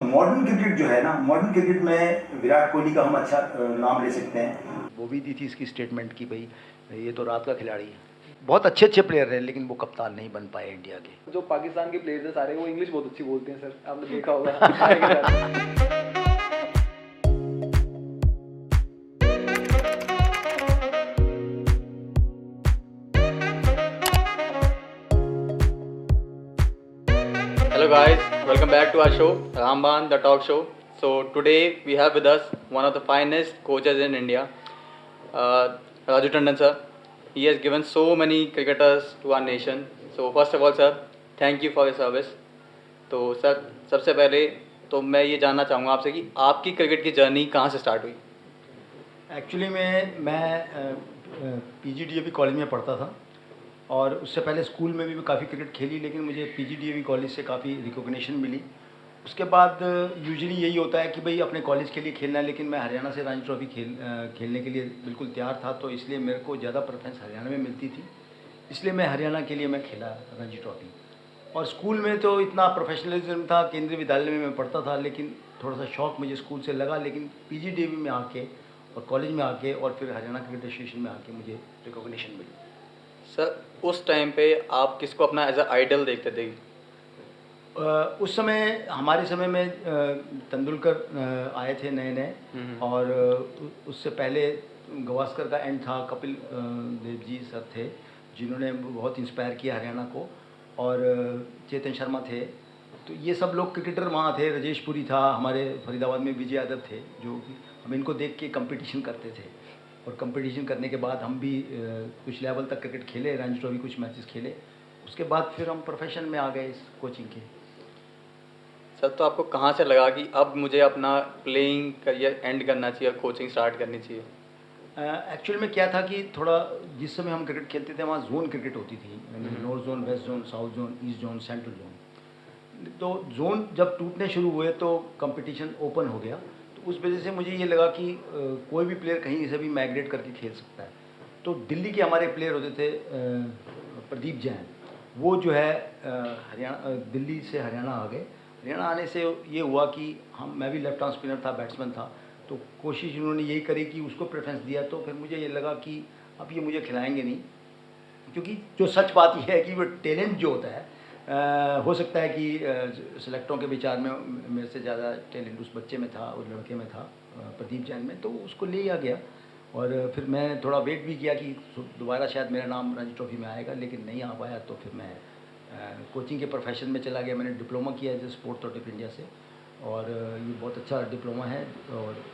Modern cricket जो है ना, मॉडर्न क्रिकेट में विराट कोहली का हम अच्छा नाम ले सकते हैं। वो भी दी थी इसकी स्टेटमेंट कि भाई ये तो रात का खिलाड़ी है। बहुत अच्छे अच्छे प्लेयर हैं लेकिन वो कप्तान नहीं बन पाए इंडिया के। जो पाकिस्तान के प्लेयर्स हैं सारे, वो इंग्लिश बहुत अच्छी बोलते हैं सर, आपने देखा होगा। Hello guys, welcome back to our show, Ramban, the talk show. So today we have with us one of the finest coaches in India, Raju Tandon sir. He has given so many cricketers to our nation. So first of all sir, thank you for your service. तो sir सबसे पहले तो मैं ये जानना चाहूँगा आपसे कि आपकी क्रिकेट की जर्नी कहाँ से स्टार्ट हुई? एक्चुअली मैं पीजीडीएवी कॉलेज में पढ़ता था और उससे पहले स्कूल में भी काफ़ी क्रिकेट खेली, लेकिन मुझे पीजीडीएवी कॉलेज से काफ़ी रिकॉग्निशन मिली। उसके बाद यूजुअली यही होता है कि भाई अपने कॉलेज के लिए खेलना है, लेकिन मैं हरियाणा से रणजी ट्रॉफी खेलने के लिए बिल्कुल तैयार था, तो इसलिए मेरे को ज़्यादा प्रेफरेंस हरियाणा में मिलती थी, इसलिए मैं हरियाणा के लिए मैं खेला रणजी ट्रॉफी। और स्कूल में तो इतना प्रोफेशनलिज्म था, केंद्रीय विद्यालय में मैं पढ़ता था, लेकिन थोड़ा सा शौक मुझे स्कूल से लगा, लेकिन पीजीडीएवी में आके और कॉलेज में आके और फिर हरियाणा क्रिकेट एसोसिएशन में आके मुझे रिकॉग्निशन मिली। सर उस टाइम पे आप किसको अपना एज अ आइडल देखते थे? उस समय हमारे समय में तेंदुलकर आए थे नए नए, और उससे पहले गावस्कर का एंड था, कपिल देव जी सर थे जिन्होंने बहुत इंस्पायर किया हरियाणा को, और चेतन शर्मा थे। तो ये सब लोग क्रिकेटर वहाँ थे, राजेश पुरी था, हमारे फरीदाबाद में विजय यादव थे, जो हम इनको देख के कंपटीशन करते थे, और कंपटीशन करने के बाद हम भी कुछ लेवल तक क्रिकेट खेले, रणजी ट्रॉफी कुछ मैचेस खेले। उसके बाद फिर हम प्रोफेशन में आ गए इस कोचिंग के। सर तो आपको कहाँ से लगा कि अब मुझे अपना प्लेइंग करियर एंड करना चाहिए और कोचिंग स्टार्ट करनी चाहिए? एक्चुअल में क्या था कि थोड़ा जिस समय हम क्रिकेट खेलते थे वहाँ जोन क्रिकेट होती थी, north zone, west zone, south zone, east zone, central zone. तो जोन जब टूटने शुरू हुए तो कंपटीशन ओपन हो गया, तो उस वजह से मुझे ये लगा कि कोई भी प्लेयर कहीं से भी माइग्रेट करके खेल सकता है। तो दिल्ली के हमारे प्लेयर होते थे प्रदीप जैन, वो जो है हरियाणा, दिल्ली से हरियाणा आ गए। हरियाणा आने से ये हुआ कि मैं भी लेफ्ट आर्म स्पिनर था, बैट्समैन था, तो कोशिश उन्होंने यही करी कि उसको प्रेफरेंस दिया। तो फिर मुझे ये लगा कि अब ये मुझे खिलाएंगे नहीं, क्योंकि जो सच बात यह है कि वो टैलेंट जो होता है, हो सकता है कि सेलेक्टरों के विचार में मेरे से ज़्यादा टैलेंट उस बच्चे में था, उस लड़के में था, प्रदीप जैन में, तो उसको ले आ गया। और फिर मैं थोड़ा वेट भी किया कि दोबारा शायद मेरा नाम रणजी ट्रॉफी में आएगा, लेकिन नहीं आ पाया। तो फिर मैं कोचिंग के प्रोफेशन में चला गया। मैंने डिप्लोमा किया है स्पोर्ट्स अथॉरिटी ऑफ इंडिया से, और ये बहुत अच्छा डिप्लोमा है और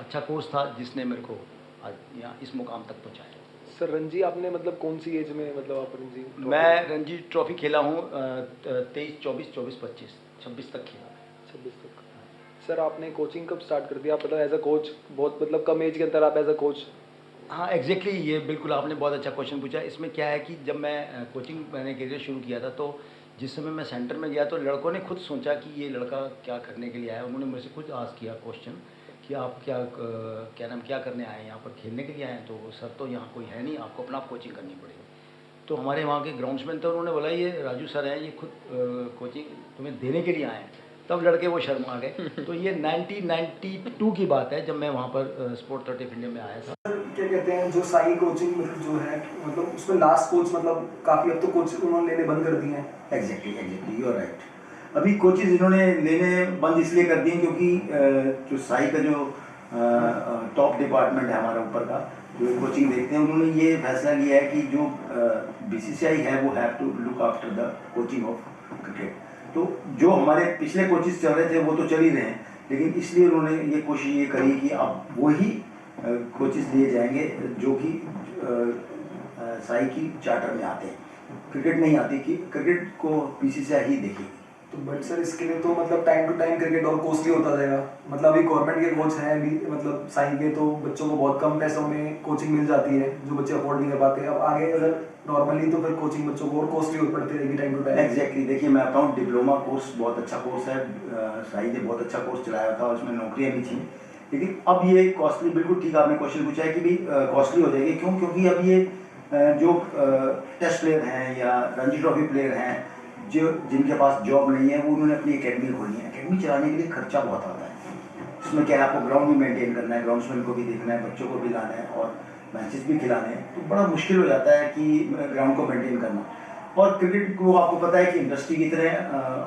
अच्छा कोर्स था जिसने मेरे को आज यहाँ इस मुकाम तक पहुँचाया। सर रणजी आपने मतलब कौन सी एज में, मतलब आप रणजी? मैं रणजी ट्रॉफी खेला हूँ 23, 24, 24, 25, 26 तक खेला। 26 तक। सर आपने कोचिंग कब स्टार्ट कर दिया, आप मतलब एज अ कोच बहुत मतलब कम एज के अंदर आप एज अ कोच? हाँ एग्जैक्टली, ये बिल्कुल आपने बहुत अच्छा क्वेश्चन पूछा। इसमें क्या है कि जब मैं कोचिंग मैंने करियर शुरू किया था, तो जिस समय मैं सेंटर में गया तो लड़कों ने खुद सोचा कि ये लड़का क्या करने के लिए आया। उन्होंने मुझसे खुद आस्क किया क्वेश्चन कि आप क्या करने आए हैं, यहाँ पर खेलने के लिए आए हैं? तो सर तो यहाँ कोई है नहीं, आपको अपना कोचिंग करनी पड़ेगी। तो हमारे वहाँ के ग्राउंड्समैन थे, उन्होंने बोला ये राजू सर हैं, ये खुद कोचिंग तुम्हें देने के लिए आए हैं। तब लड़के वो शर्मा गए। तो ये 1992 की बात है, जब मैं वहाँ पर स्पोर्ट्स अथॉरिटी ऑफ इंडिया में आया था। क्या कहते हैं, जो साई कोचिंग मतलब जो है, मतलब उसमें लास्ट कोच मतलब काफ़ी अब तो कोच उन्होंने लेने बंद कर दिए हैं। Exactly you are right. अभी कोचेज इन्होंने लेने बंद इसलिए कर दिए क्योंकि जो साई का जो टॉप डिपार्टमेंट है हमारा ऊपर का, जो कोचिंग देखते हैं, उन्होंने ये फैसला लिया है कि जो बीसीसीआई है वो have to look after the coaching of cricket. तो जो हमारे पिछले कोचेस चल रहे थे वो तो चल ही रहे हैं, लेकिन इसलिए उन्होंने ये कोशिश ये करी कि अब वही कोचेस दिए जाएंगे जो कि साई की चार्टर में आते हैं। क्रिकेट नहीं आती कि क्रिकेट को बीसीसीआई ही देखेगी। तो बट सर इसके लिए तो मतलब टाइम टू टाइम क्रिकेट और कॉस्टली होता जाएगा। मतलब अभी गवर्नमेंट के कोच हैं अभी, मतलब साई के, तो बच्चों को बहुत कम पैसों में कोचिंग मिल जाती है जो बच्चे अफोर्ड नहीं कर पाते। अब आगे अगर नॉर्मली तो फिर कोचिंग बच्चों को और कॉस्टली हो पड़ती रहेगी टाइम टू टाइम। एग्जैक्टली, देखिए मैं बताऊँ, डिप्लोमा कोर्स बहुत अच्छा कोर्स है, साई ने बहुत अच्छा कोर्स चलाया था, उसमें नौकरियाँ भी थी, लेकिन अब ये कॉस्टली, बिल्कुल ठीक आपने क्वेश्चन पूछा है कि भाई कॉस्टली हो जाएगी। क्यों? क्योंकि अब ये जो टेस्ट प्लेयर हैं या रणजी ट्रॉफी प्लेयर हैं, जो जिनके पास जॉब नहीं है वो उन्होंने अपनी एकेडमी खोली है। एकेडमी चलाने के लिए खर्चा बहुत आता है। इसमें क्या है, आपको ग्राउंड भी मेंटेन करना है, ग्राउंड्समैन को भी देखना है, बच्चों को भी लाना है और मैचेस भी खिलाने हैं, तो बड़ा मुश्किल हो जाता है कि ग्राउंड को मेंटेन करना। और क्रिकेट को आपको पता है कि इंडस्ट्री की तरह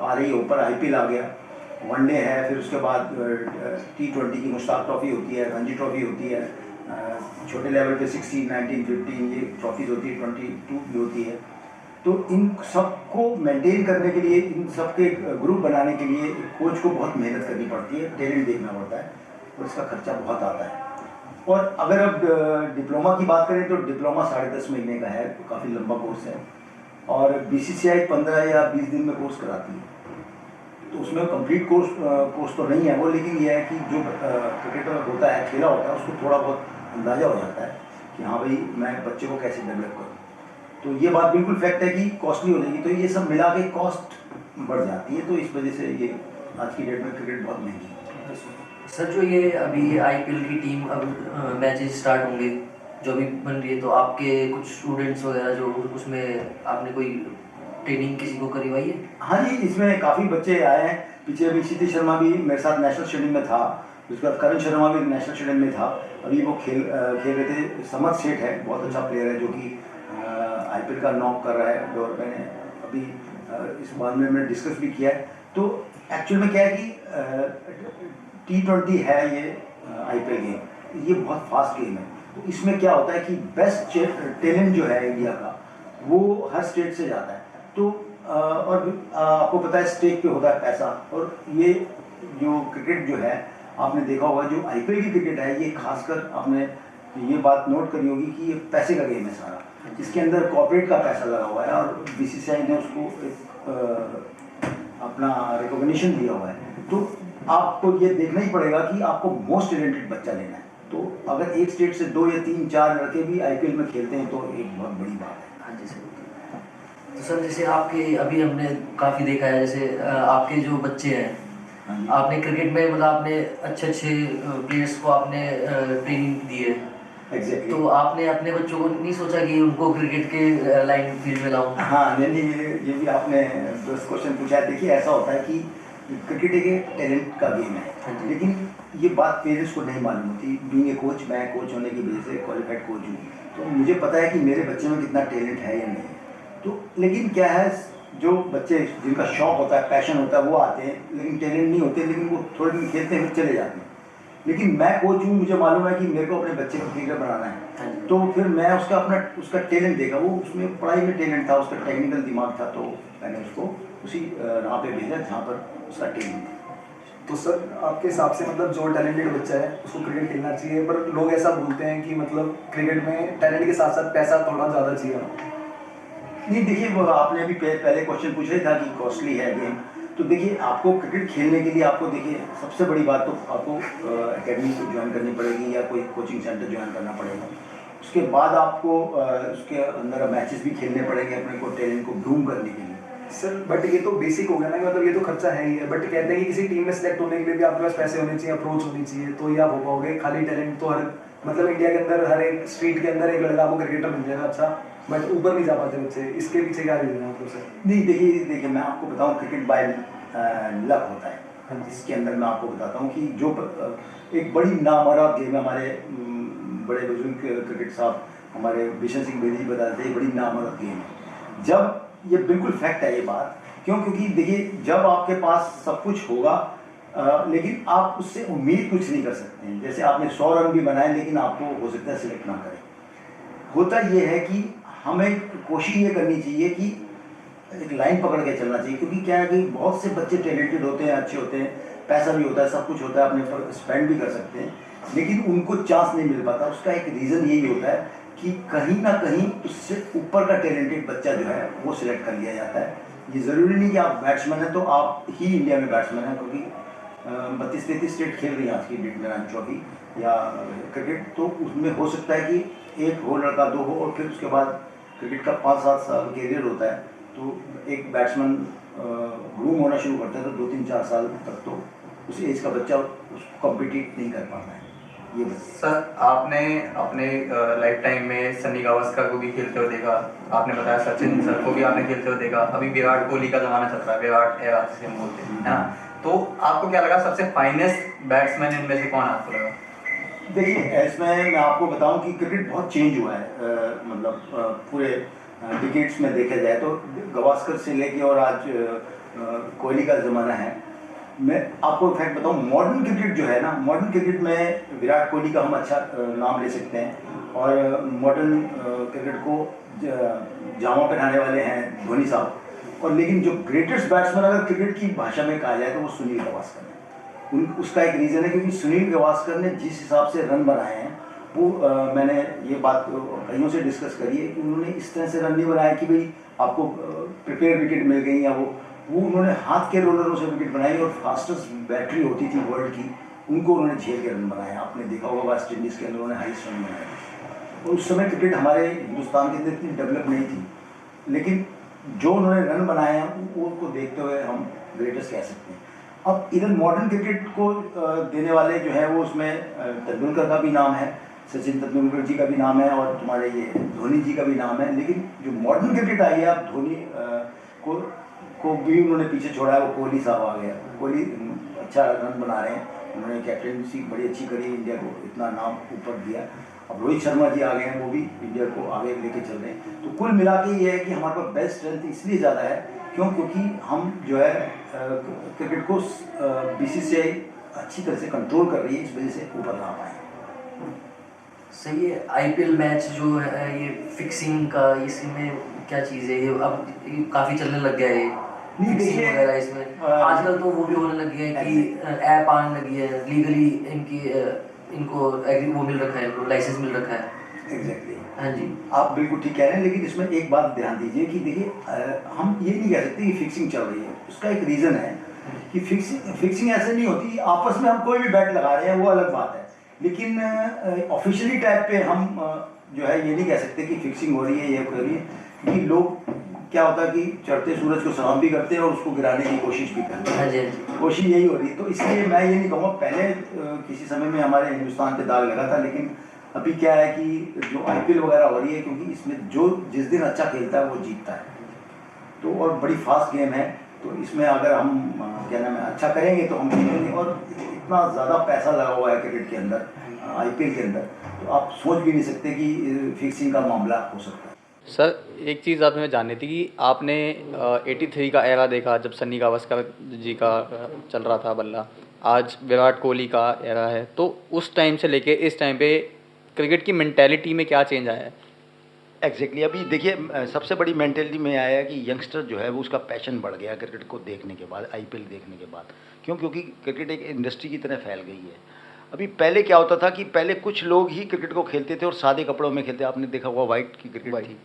आ रही है ऊपर। IPL आ गया, वनडे है, फिर उसके बाद T20 की मुश्ताक ट्रॉफी होती है, रणजी ट्रॉफी होती है, छोटे लेवल पे 16, 19, 15 ये ट्रॉफीज़ होती है, 22 भी होती है। तो इन सबको मेंटेन करने के लिए, इन सबके ग्रुप बनाने के लिए कोच को बहुत मेहनत करनी पड़ती है, टैलेंट देखना पड़ता है और इसका खर्चा बहुत आता है। और अगर अब डिप्लोमा की बात करें तो डिप्लोमा 10.5 महीने का है, तो काफ़ी लंबा कोर्स है और BCCI 15 या 20 दिन में कोर्स कराती है। तो उसमें कंप्लीट कोर्स तो नहीं है वो, लेकिन यह है कि जो क्रिकेटर होता है, खेला होता है, उसको थोड़ा बहुत अंदाज़ा हो जाता है कि हाँ भाई मैं बच्चे को कैसे डेवलप करूँ। तो ये बात बिल्कुल फैक्ट है कि कॉस्टली हो जाएगी, तो ये सब मिला के कॉस्ट बढ़ जाती है, तो इस वजह से ये आज की डेट में क्रिकेट बहुत महंगी है। सर जो ये अभी IPL की टीम अब मैचेस स्टार्ट होंगे जो अभी बन रही है, तो आपके कुछ स्टूडेंट्स वगैरह जो उसमें आपने कोई ट्रेनिंग किसी को करवाई है? हाँ जी, इसमें काफ़ी बच्चे आए हैं। पीछे अभी क्षितिज शर्मा भी मेरे साथ नेशनल स्टेडियम में था, उसके बाद करण शर्मा भी नेशनल स्टेडियम में था। अभी वो खेल रहे थे। समर सेठ है, बहुत अच्छा प्लेयर है जो कि IPL का नॉक कर रहा है। और मैंने अभी इस बारे में मैंने डिस्कस भी किया है। तो एक्चुअल में क्या है कि T20 है ये IPL गेम, ये बहुत फास्ट गेम है। तो इसमें क्या होता है कि बेस्ट टैलेंट जो है इंडिया का वो हर स्टेट से जाता है। तो और आपको पता है स्टेक पे होता है पैसा, और ये जो क्रिकेट जो है आपने देखा होगा, जो IPL की क्रिकेट है ये खासकर आपने ये बात नोट करी होगी कि ये पैसे का गेम है सारा। इसके अंदर कॉर्पोरेट का पैसा लगा हुआ है और BCCI ने उसको एक अपना रिकॉग्निशन दिया हुआ है। तो आपको ये देखना ही पड़ेगा कि आपको मोस्ट टैलेंटेड बच्चा लेना है। तो अगर एक स्टेट से 2 या 3, 4 लड़के भी IPL में खेलते हैं तो एक बहुत बड़ी बात है। हाँ जी सर। तो सर जैसे आपके अभी हमने काफ़ी देखा है, जैसे आपके जो बच्चे हैं, आपने क्रिकेट में मतलब आपने अच्छे प्लेयर्स को आपने ट्रेनिंग दी है। एग्जैक्टली। तो आपने अपने बच्चों को नहीं सोचा कि उनको क्रिकेट के लाइन फील्ड में लाऊं? हाँ, नहीं, ये भी आपने दोस्त क्वेश्चन पूछा है। देखिए ऐसा होता है कि क्रिकेट एक टैलेंट का गेम है, लेकिन ये बात पेरेंट्स को नहीं मालूम होती। बीइंग ए कोच, मैं कोच होने की वजह से क्वालिफाइड कोच हूँ, तो मुझे पता है कि मेरे बच्चे में कितना टैलेंट है या नहीं। तो लेकिन क्या है, जो बच्चे जिनका शौक होता है, पैशन होता है, वो आते हैं, लेकिन टैलेंट नहीं होते, लेकिन वो थोड़े दिन खेलते हैं फिर चले जाते हैं। लेकिन मैं कोच हूँ, मुझे मालूम है कि मेरे को अपने बच्चे को क्रिकेटर बनाना है, तो फिर मैं उसका टैलेंट देखा। वो उसमें पढ़ाई में टैलेंट था, उसका टेक्निकल दिमाग था, तो मैंने उसको उसी राह पे भेजा जहाँ पर उसका टैलेंट था। तो सर आपके हिसाब से मतलब जो टैलेंटेड बच्चा है उसको क्रिकेट खेलना चाहिए, पर लोग ऐसा बोलते हैं कि मतलब क्रिकेट में टैलेंट के साथ साथ पैसा थोड़ा ज़्यादा चाहिए। नहीं, देखिए वो आपने अभी पहले क्वेश्चन पूछा ही था कि कॉस्टली है गेम। तो देखिए आपको क्रिकेट खेलने के लिए आपको देखिए सबसे बड़ी बात तो आपको एकेडमी को ज्वाइन करनी पड़ेगी या कोई कोचिंग सेंटर ज्वाइन करना पड़ेगा। उसके बाद आपको उसके अंदर मैचेस भी खेलने पड़ेंगे अपने को टैलेंट को ग्रूम करने के लिए। सर बट ये तो बेसिक हो गया ना, मतलब ये तो खर्चा है ही है। बट कहते हैं कि किसी टीम में सेलेक्ट होने के लिए भी आपके पास पैसे होने चाहिए, अप्रोच होनी चाहिए, तो ये आप हो पाओगे। खाली टैलेंट तो हर मतलब इंडिया के अंदर हर एक स्ट्रीट के अंदर एक लड़का आपको क्रिकेटर मिल जाएगा अच्छा, बट ऊपर नहीं जा पाते बच्चे। इसके पीछे क्या रीजन है मतलब सर? नहीं, देखिए मैं आपको बताऊं, क्रिकेट बाय लक होता है। इसके अंदर मैं आपको बताता हूं कि जो एक बड़ी नामौराद गेम है, हमारे बड़े बुजुर्ग क्रिकेट साहब हमारे बिशन सिंह बेदी बताते हैं, बड़ी नामौराद गेम है। जब ये बिल्कुल फैक्ट है ये बात, क्योंकि देखिए जब आपके पास सब कुछ होगा लेकिन आप उससे उम्मीद कुछ नहीं कर सकते हैं। जैसे आपने 100 रन भी बनाए लेकिन आपको हो सकता है सिलेक्ट ना करें। होता ये है कि हमें कोशिश ये करनी चाहिए कि एक लाइन पकड़ के चलना चाहिए, क्योंकि क्या है कि बहुत से बच्चे टैलेंटेड होते हैं, अच्छे होते हैं, पैसा भी होता है, सब कुछ होता है, अपने ऊपर स्पेंड भी कर सकते हैं, लेकिन उनको चांस नहीं मिल पाता। उसका एक रीज़न यही होता है कि कहीं ना कहीं उससे ऊपर का टैलेंटेड बच्चा जो है वो सिलेक्ट कर लिया जाता है। ये ज़रूरी नहीं कि आप बैट्समैन हैं तो आप ही इंडिया में बैट्समैन हैं, क्योंकि 32-33 स्टेट खेल रही हैं आज की डेट में रन ट्रॉफी या क्रिकेट। तो उसमें हो सकता है कि एक हो लड़का, 2 हो, और फिर उसके बाद क्रिकेट का 5-7 साल कैरियर होता है। तो एक बैट्समैन ग्रूम होना शुरू करता है तो 2-3-4 साल तक तो उस एज का बच्चा उसको कॉम्पिटिट नहीं कर पाता है। ये बस। सर आपने अपने लाइफ टाइम में सन्नी गावस्कर को भी खेलते हुए देखा, आपने बताया सचिन सर को भी आपने खेलते हुए देखा, अभी विराट कोहली का ज़माना चल रहा है, विराट एरा जिसे हम बोलते हैं, है ना? तो आपको क्या लगा सबसे फाइनेस्ट बैट्समैन इनमें से कौन आपको लगा? देखिए इसमें मैं आपको बताऊं कि क्रिकेट बहुत चेंज हुआ है, पूरे डिकेड्स में देखा जाए तो गावस्कर से लेके और आज कोहली का ज़माना है। मैं आपको फैक्ट बताऊं, मॉडर्न क्रिकेट जो है ना, मॉडर्न क्रिकेट में विराट कोहली का हम अच्छा नाम ले सकते हैं, और मॉडर्न क्रिकेट को जामा पहनाने वाले हैं धोनी साहब। और लेकिन जो ग्रेटेस्ट बैट्समैन अगर क्रिकेट की भाषा में कहा जाए तो वो सुनील गावस्कर है। उसका एक रीज़न है क्योंकि सुनील गावस्कर ने जिस हिसाब से रन बनाए हैं वो मैंने ये बात कईयों से डिस्कस करी है कि उन्होंने इस तरह से रन नहीं बनाया कि भाई आपको प्रिपेयर विकेट मिल गई या वो उन्होंने हाथ के रोलरों से विकेट बनाई, और फास्टेस्ट बैटरी होती थी वर्ल्ड की उनको उन्होंने झेल के रन बनाए। आपने देखा होगा वेस्ट इंडीज़ के अंदर उन्होंने हाईएस्ट रन बनाए। और उस समय क्रिकेट हमारे हिंदुस्तान के अंदर इतनी डेवलप नहीं थी, लेकिन जो उन्होंने रन बनाए हैं वो को देखते हुए हम ग्रेटेस्ट कह सकते हैं। अब इधर मॉडर्न क्रिकेट को देने वाले जो है वो उसमें तेंदुलकर का भी नाम है, सचिन तेंदुलकर जी का भी नाम है, और तुम्हारे ये धोनी जी का भी नाम है। लेकिन जो मॉडर्न क्रिकेट आई है, अब धोनी को भी उन्होंने पीछे छोड़ा है, वो कोहली साहब आ गया। कोहली अच्छा रन बना रहे हैं, उन्होंने कैप्टनसी बड़ी अच्छी करी, इंडिया को इतना नाम ऊपर दिया। अब रोहित शर्मा जी आ गए हैं, वो भी इंडिया को आगे लेके चल रहे हैं। तो कुल मिला के ये है कि हमारे पास बेस्ट स्ट्रेंथ इसलिए ज़्यादा है क्योंकि हम जो है क्रिकेट को बीसीसीआई अच्छी तरह से कंट्रोल कर रही है, इस वजह से ऊपर ना पाए। सही है। आईपीएल मैच जो है ये फिक्सिंग का, इसमें क्या चीज़ है ये? अब काफ़ी चलने लग गया है ये नहीं, फिक्सिंग देखिए, वगैरह इसमें। आजकल तो वो भी होने लग गया है कि ऐप आने लगी है, लीगली इनको वो मिल रखा है, लाइसेंस मिल रखा है। एग्जैक्टली। हाँ जी। आप बिल्कुल ठीक कह रहे हैं, लेकिन इसमें एक बात ध्यान दीजिए कि देखिए हम ये नहीं कह सकते कि फिक्सिंग चल रही है। उसका एक रीज़न है कि फिक्सिंग ऐसे नहीं होती। आपस में हम कोई भी बैट लगा रहे हैं वो अलग बात है, लेकिन ऑफिशियली टाइप पे हम जो है ये नहीं कह सकते कि फिक्सिंग हो रही है, ये हो रही है। क्योंकि लोग क्या होता है कि चढ़ते सूरज को सलाम भी करते हैं और उसको गिराने की कोशिश भी करते हैं। हाँ जी, हाँ जी। कोशिश यही हो रही है। तो इसलिए मैं ये नहीं कहूँगा, पहले किसी समय में हमारे हिंदुस्तान पे दाग लगा था, लेकिन अभी क्या है कि जो आईपीएल वगैरह हो रही है, क्योंकि इसमें जो जिस दिन अच्छा खेलता है वो जीतता है, तो और बड़ी फास्ट गेम है। तो इसमें अगर हम क्या नाम है अच्छा करेंगे तो हम जीतेंगे। और इतना ज़्यादा पैसा लगा हुआ है क्रिकेट के अंदर, आईपीएल के अंदर, तो आप सोच भी नहीं सकते कि फिक्सिंग का मामला हो सकता है। सर एक चीज़ आपने जाननी थी कि आपने 83 का एरा देखा जब सन्नी गावस्कर जी का चल रहा था बल्ला, आज विराट कोहली का एरा है, तो उस टाइम से लेके इस टाइम पे क्रिकेट की मेंटेलिटी में क्या चेंज आया है? एग्जैक्टली अभी देखिए सबसे बड़ी मेंटेलिटी में आया है कि यंगस्टर जो है वो उसका पैशन बढ़ गया क्रिकेट को देखने के बाद, आईपीएल देखने के बाद। क्योंकि क्रिकेट एक इंडस्ट्री की तरह फैल गई है। अभी पहले क्या होता था कि पहले कुछ लोग ही क्रिकेट को खेलते थे और सादे कपड़ों में खेलते, आपने देखा हुआ वाइट की क्रिकेट थी।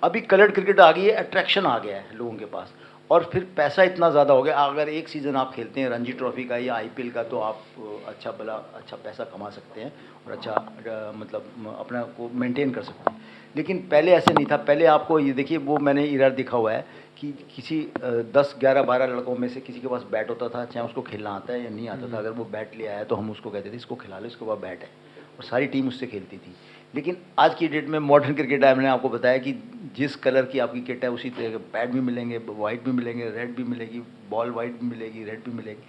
अभी कलर्ड क्रिकेट आ गई है, अट्रैक्शन आ गया है लोगों के पास, और फिर पैसा इतना ज़्यादा हो गया। अगर एक सीज़न आप खेलते हैं रणजी ट्रॉफी का या आईपीएल का, तो आप अच्छा पैसा कमा सकते हैं और अच्छा मतलब अपना को मेंटेन कर सकते हैं। लेकिन पहले ऐसे नहीं था। पहले आपको ये देखिए, वो मैंने इधर दिखा हुआ है कि किसी 10, 11, 12 लड़कों में से किसी के पास बैट होता था, चाहे उसको खेलना आता है या नहीं आता था। अगर वो बैट ले आया तो हम उसको कहते थे इसको खिला लो, इसके पास बैट है, और सारी टीम उससे खेलती थी। लेकिन आज की डेट में मॉडर्न क्रिकेट है, मैंने आपको बताया कि जिस कलर की आपकी किट है उसी तरह के बैट भी मिलेंगे, वाइट भी मिलेंगे, रेड भी मिलेगी, बॉल वाइट भी मिलेगी, रेड भी मिलेगी।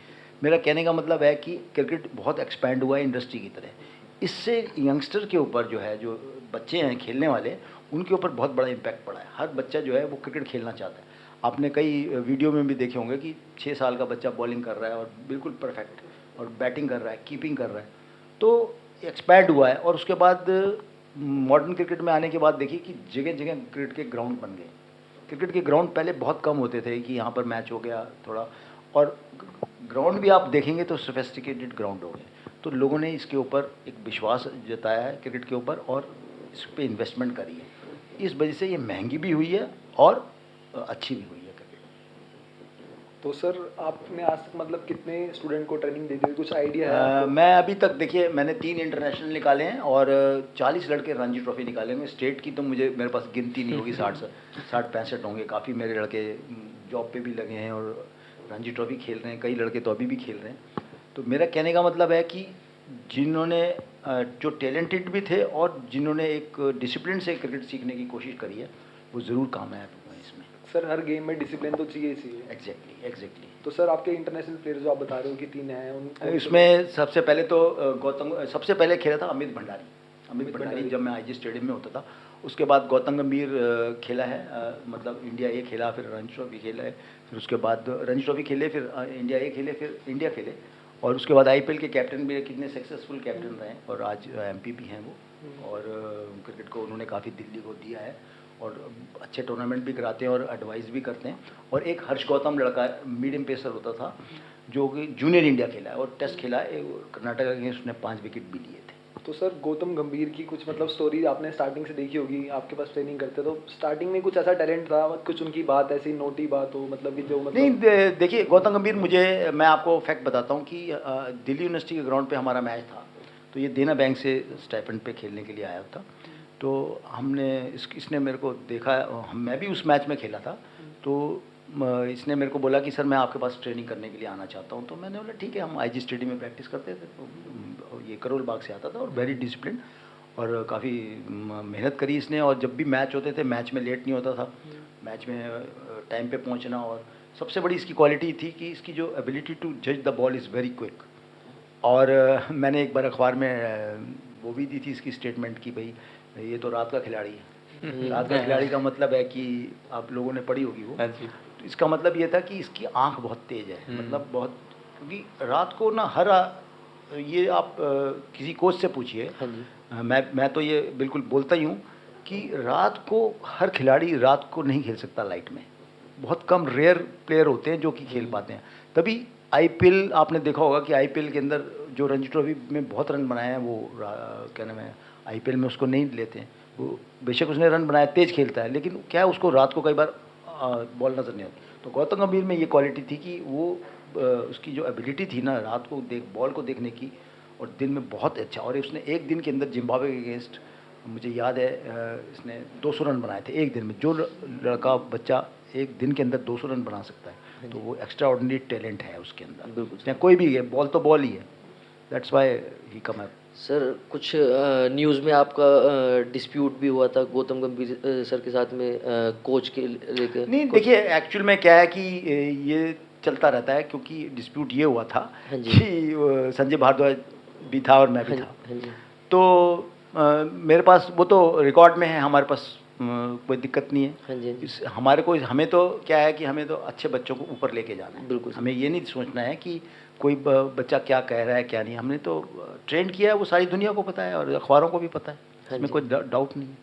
मेरा कहने का मतलब है कि क्रिकेट बहुत एक्सपैंड हुआ है इंडस्ट्री की तरह। इससे यंगस्टर के ऊपर जो है, जो बच्चे हैं खेलने वाले, उनके ऊपर बहुत बड़ा इम्पैक्ट पड़ा है। हर बच्चा जो है वो क्रिकेट खेलना चाहता है। आपने कई वीडियो में भी देखे होंगे कि 6 साल का बच्चा बॉलिंग कर रहा है और बिल्कुल परफेक्ट, और बैटिंग कर रहा है, कीपिंग कर रहा है। तो एक्सपैंड हुआ है। और उसके बाद मॉडर्न क्रिकेट में आने के बाद देखिए कि जगह जगह क्रिकेट के ग्राउंड बन गए। क्रिकेट के ग्राउंड पहले बहुत कम होते थे कि यहाँ पर मैच हो गया थोड़ा, और ग्राउंड भी आप देखेंगे तो सोफिस्टिकेटेड ग्राउंड हो गए। तो लोगों ने इसके ऊपर एक विश्वास जताया है क्रिकेट के ऊपर, और इस पर इन्वेस्टमेंट करी है। इस वजह से ये महंगी भी हुई है और अच्छी भी हुई है क्रिकेट। तो सर आपने आज तक मतलब कितने स्टूडेंट को ट्रेनिंग दे दी, कुछ आइडिया है आपको? मैं अभी तक देखिए मैंने 3 इंटरनेशनल निकाले हैं और 40 लड़के रणजी ट्रॉफी निकाले हैं। स्टेट की तो मेरे पास गिनती नहीं होगी, 60-65 होंगे। काफ़ी मेरे लड़के जॉब पे भी लगे हैं और रणजी ट्रॉफी खेल रहे हैं। कई लड़के तो अभी भी खेल रहे हैं। तो मेरा कहने का मतलब है कि जिन्होंने जो टैलेंटेड भी थे और जिन्होंने एक डिसिप्लिन से क्रिकेट सीखने की कोशिश करी है वो ज़रूर कामयाब हुए इसमें। सर हर गेम में डिसिप्लिन तो चाहिए ही चाहिए। एग्जैक्टली। तो सर आपके इंटरनेशनल प्लेयर जो आप बता रहे हो कि 3 हैं उन इसमें सबसे पहले तो सबसे पहले खेला था अमित भंडारी जब मैं आईजी स्टेडियम में होता था। उसके बाद गौतम गंभीर खेला है, मतलब इंडिया ए खेला, फिर रणजी ट्रॉफी खेला है, फिर उसके बाद रणजी ट्रॉफी खेले, फिर इंडिया ए खेले, फिर इंडिया खेले, और उसके बाद आईपीएल के कैप्टन भी, कितने सक्सेसफुल कैप्टन रहे हैं, और आज एमपी भी हैं वो, और क्रिकेट को उन्होंने काफ़ी दिल्ली को दिया है, और अच्छे टूर्नामेंट भी कराते हैं और एडवाइस भी करते हैं। और एक हर्ष गौतम लड़का मीडियम पेसर होता था जो कि जूनियर इंडिया खेला है और टेस्ट खेला है, कर्नाटक अगेंस्ट उसने 5 विकेट भी लिए थे। तो सर गौतम गंभीर की कुछ मतलब स्टोरी आपने स्टार्टिंग से देखी होगी, आपके पास ट्रेनिंग करते तो स्टार्टिंग में कुछ ऐसा टैलेंट था, कुछ उनकी बात ऐसी नोटी बात हो, मतलब कि जो मतलब नहीं, देखिए गौतम गंभीर, मैं आपको फैक्ट बताता हूँ कि दिल्ली यूनिवर्सिटी के ग्राउंड पे हमारा मैच था, तो ये देना बैंक से स्टाइपेंड पे खेलने के लिए आया था। तो हमने इसने मेरे को देखा, मैं भी उस मैच में खेला था, तो इसने मेरे को बोला कि सर मैं आपके पास ट्रेनिंग करने के लिए आना चाहता हूँ। तो मैंने बोला ठीक है, हम आईजी स्टेडियम में प्रैक्टिस करते थे, तो ये करोल बाग से आता था, और वेरी डिसिप्लिन, और काफ़ी मेहनत करी इसने, और जब भी मैच होते थे मैच में लेट नहीं होता था, मैच में टाइम पे पहुंचना, और सबसे बड़ी इसकी क्वालिटी थी कि इसकी जो एबिलिटी टू जज the ball is very quick. और मैंने एक बार अखबार में वो भी दी थी इसकी स्टेटमेंट कि भाई ये तो रात का खिलाड़ी है। रात का खिलाड़ी का मतलब है कि आप लोगों ने पढ़ी होगी वो, हाँ जी। तो इसका मतलब ये था कि इसकी आंख बहुत तेज़ है, मतलब बहुत, क्योंकि रात को ना ये आप किसी कोच से पूछिए, हाँ जी। मैं तो ये बिल्कुल बोलता ही हूँ कि रात को हर खिलाड़ी रात को नहीं खेल सकता लाइट में, बहुत कम रेयर प्लेयर होते हैं जो कि खेल पाते हैं। तभी आईपीएल आपने देखा होगा कि आईपीएल के अंदर जो रणजी ट्रॉफी में बहुत रन बनाए हैं, वो क्या नाम है, आईपीएल में उसको नहीं लेते हैं। वो बेशक उसने रन बनाया, तेज खेलता है, लेकिन क्या है, उसको रात को कई बार बॉल नज़र नहीं आती। तो गौतम गंभीर में ये क्वालिटी थी कि वो उसकी जो एबिलिटी थी ना रात को बॉल को देखने की, और दिन में बहुत अच्छा, और उसने एक दिन के अंदर जिम्बाब्वे के अगेंस्ट, मुझे याद है, इसने 200 रन बनाए थे एक दिन में। जो लड़का बच्चा एक दिन के अंदर 200 रन बना सकता है, तो वो एक्स्ट्रा ऑर्डिनरी टैलेंट है उसके अंदर। बिल्कुल। चाहे कोई भी है, बॉल तो बॉल ही है, that's why he come up. Sir कुछ न्यूज़ में आपका डिस्प्यूट भी हुआ था गौतम गंभीर सर के साथ में, कोच के लेकर। नहीं, देखिए एक्चुअल में क्या है कि ये चलता रहता है, क्योंकि डिस्प्यूट ये हुआ था हाँ जी। कि संजय भारद्वाज भी था और मैं भी हाँ था। हाँ जी। तो मेरे पास वो तो रिकॉर्ड में है, हमारे पास कोई दिक्कत नहीं है। हाँ जी। हमें तो क्या है कि हमें तो अच्छे बच्चों को ऊपर लेके जाना है। बिल्कुल। हमें ये नहीं सोचना है कि कोई बच्चा क्या कह रहा है क्या नहीं। हमने तो ट्रेंड किया है, वो सारी दुनिया को पता है और अखबारों को भी पता है, हाँ इसमें जी। कोई डाउट नहीं है।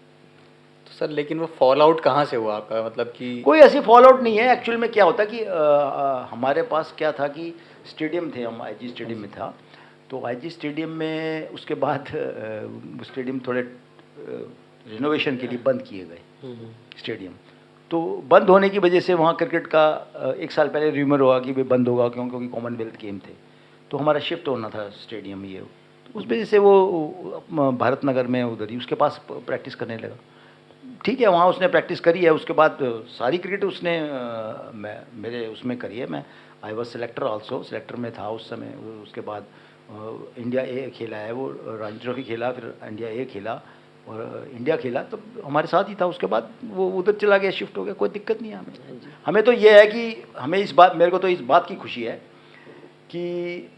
तो सर लेकिन वो फॉल आउट कहाँ से हुआ आपका, मतलब कि कोई ऐसी फॉल आउट नहीं है। एक्चुअल में क्या होता कि हमारे पास क्या था कि स्टेडियम थे, हम आईजी स्टेडियम में था, तो आईजी स्टेडियम में उसके बाद वो स्टेडियम थोड़े रिनोवेशन के लिए बंद किए गए स्टेडियम। तो बंद होने की वजह से वहाँ क्रिकेट का एक साल पहले र्यूमर हुआ कि भाई बंद होगा, क्योंकि कॉमनवेल्थ गेम थे, तो हमारा शिफ्ट होना था स्टेडियम ये, तो उस वजह से वो भारत नगर में उधर ही उसके पास प्रैक्टिस करने लगा। ठीक है, वहाँ उसने प्रैक्टिस करी है। उसके बाद सारी क्रिकेट उसने मेरे उसमें करी है। मैं I was selector also, selector में था उस समय। उसके बाद इंडिया ए खेला है, वो रणजी ट्रॉफी खेला, फिर इंडिया ए खेला और इंडिया खेला, तो हमारे साथ ही था। उसके बाद वो उधर चला गया, शिफ्ट हो गया, कोई दिक्कत नहीं है हमें। हमें तो ये है कि मेरे को तो इस बात की खुशी है कि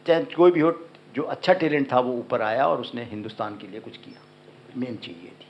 चाहे कोई भी हो, जो अच्छा टैलेंट था वो ऊपर आया और उसने हिंदुस्तान के लिए कुछ किया। मेन चीज़ ये थी।